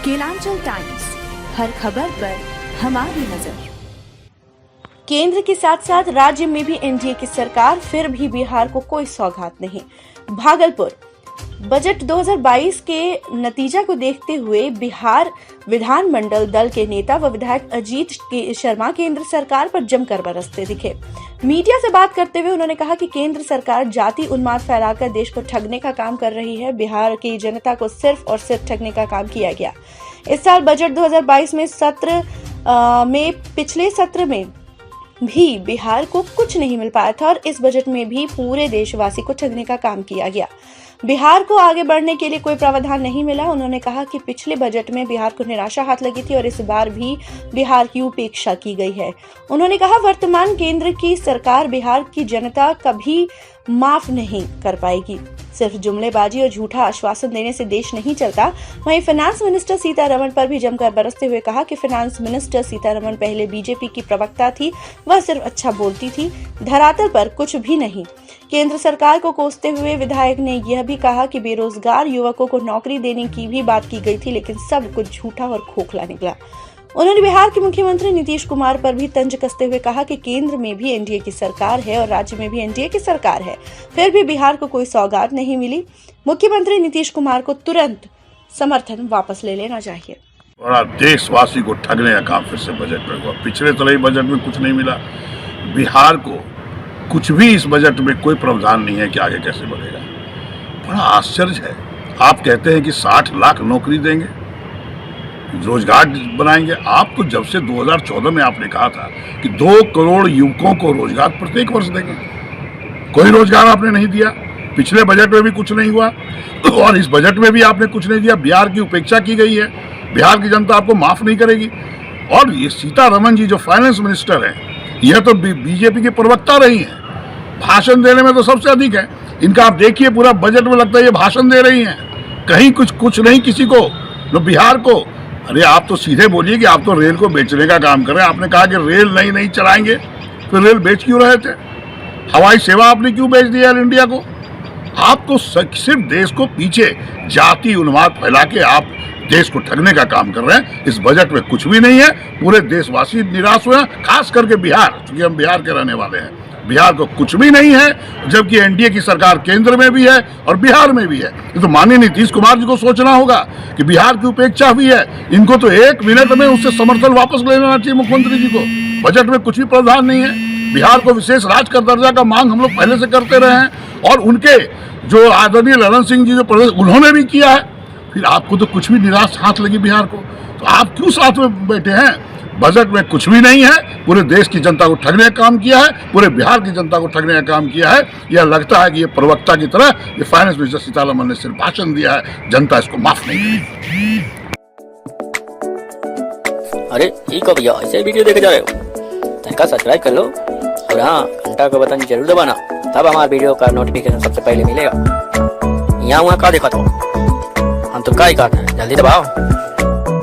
Kelanchal times, हर खबर पर हमारी नजर। केंद्र के साथ साथ राज्य में भी एनडीए की सरकार, फिर भी बिहार को कोई सौगात नहीं। भागलपुर बजट 2022 के नतीजा को देखते हुए बिहार विधानमंडल दल के नेता व विधायक अजीत शर्मा केंद्र सरकार पर जमकर बरसते दिखे। मीडिया से बात करते हुए उन्होंने कहा कि केंद्र सरकार जाति उन्माद फैलाकर देश को ठगने का काम कर रही है। बिहार की जनता को सिर्फ और सिर्फ ठगने का काम किया गया। इस साल बजट 2022 में पिछले सत्र में भी बिहार को कुछ नहीं मिल पाया था और इस बजट में भी पूरे देशवासी को ठगने का काम किया गया। बिहार को आगे बढ़ने के लिए कोई प्रावधान नहीं मिला। उन्होंने कहा कि पिछले बजट में बिहार को निराशा हाथ लगी थी और इस बार भी बिहार की उपेक्षा की गई है। उन्होंने कहा वर्तमान केंद्र की सरकार बिहार की जनता कभी माफ नहीं कर पाएगी। सिर्फ जुमलेबाजी और झूठा आश्वासन देने से देश नहीं चलता। वहीं फाइनेंस मिनिस्टर सीतारमण पर भी जमकर बरसते हुए कहा कि फाइनेंस मिनिस्टर सीतारमण पहले बीजेपी की प्रवक्ता थी, वह सिर्फ अच्छा बोलती थी, धरातल पर कुछ भी नहीं। केंद्र सरकार को कोसते हुए विधायक ने यह भी कहा कि बेरोजगार युवकों को नौकरी देने की भी बात की गई थी, लेकिन सब कुछ झूठा और खोखला निकला। उन्होंने बिहार के मुख्यमंत्री नीतीश कुमार पर भी तंज कसते हुए कहा कि केंद्र में भी एनडीए की सरकार है और राज्य में भी एनडीए की सरकार है, फिर भी बिहार को कोई सौगात नहीं मिली। मुख्यमंत्री नीतीश कुमार को तुरंत समर्थन वापस ले लेना चाहिए। बड़ा देशवासी को ठगने का काम फिर से बजट में हुआ। पिछले तरह बजट में कुछ नहीं मिला। बिहार को कुछ भी इस बजट में कोई प्रावधान नहीं है कि आगे कैसे बढ़ेगा। बड़ा आश्चर्य है। आप कहते हैं कि 60 लाख नौकरी देंगे, रोजगार बनाएंगे। आप तो जब से 2014 में आपने कहा था कि 2 करोड़ युवकों को रोजगार प्रत्येक वर्ष देंगे, कोई रोजगार आपने नहीं दिया। पिछले बजट में भी कुछ नहीं हुआ और इस बजट में भी आपने कुछ नहीं दिया। बिहार की उपेक्षा की गई है। बिहार की जनता आपको माफ नहीं करेगी। और ये सीतारमण जी जो फाइनेंस मिनिस्टर हैं, यह तो बीजेपी की प्रवक्ता रही हैं। भाषण देने में तो सबसे अधिक है इनका। आप देखिए पूरा बजट में लगता है ये भाषण दे रही हैं, कहीं कुछ नहीं किसी को, न बिहार को। अरे आप तो सीधे बोलिए कि आप तो रेल को बेचने का काम कर रहे हैं। आपने कहा कि रेल नहीं चलाएंगे, फिर रेल बेच क्यों रहे थे? हवाई सेवा आपने क्यों बेच दी एयर इंडिया को? आप तो सिर्फ देश को पीछे जाति उन्माद फैला के आप देश को ठगने का काम कर रहे हैं। इस बजट में कुछ भी नहीं है। पूरे देशवासी निराश हुए हैं, खास करके बिहार, क्योंकि हम बिहार के रहने वाले हैं। बिहार को कुछ भी नहीं है, जबकि एनडीए की सरकार केंद्र में भी है और बिहार में भी है। ये तो माननीय नीतीश कुमार जी को सोचना होगा कि बिहार की उपेक्षा हुई है। इनको तो 1 मिनट में उससे समर्थन वापस ले लेना चाहिए मुख्यमंत्री जी को। बजट में कुछ भी प्रावधान नहीं है। बिहार को विशेष राज्य का दर्जा का मांग हम लोग पहले से करते रहे हैं और उनके जो आदरणीय ललन सिंह जी जो प्रदेश, उन्होंने भी किया है। फिर आपको तो कुछ भी निराश हाथ लगी बिहार को, तो आप क्यों साथ में बैठे हैं? बजट में कुछ भी नहीं है। पूरे देश की जनता को ठगने का काम किया है, पूरे बिहार की जनता को ठगने का काम किया है। यह लगता है कि ये प्रवक्ता की तरह ये फाइनेंस मिनिस्टर सीतारमण ने सिर्फ भाषण दिया है। जनता इसको माफ नहीं करेगी। अरे ठीक है भैया, ऐसे वीडियो देखे जा रहे हो तनिका सब्सक्राइब कर लो और हाँ, घंटा का बटन जरूर दबाना, तब हमारे वीडियो का नोटिफिकेशन सबसे पहले मिलेगा। यहाँ वहाँ का देखा तो हम तो का ही काटना है, जल्दी दबाओ।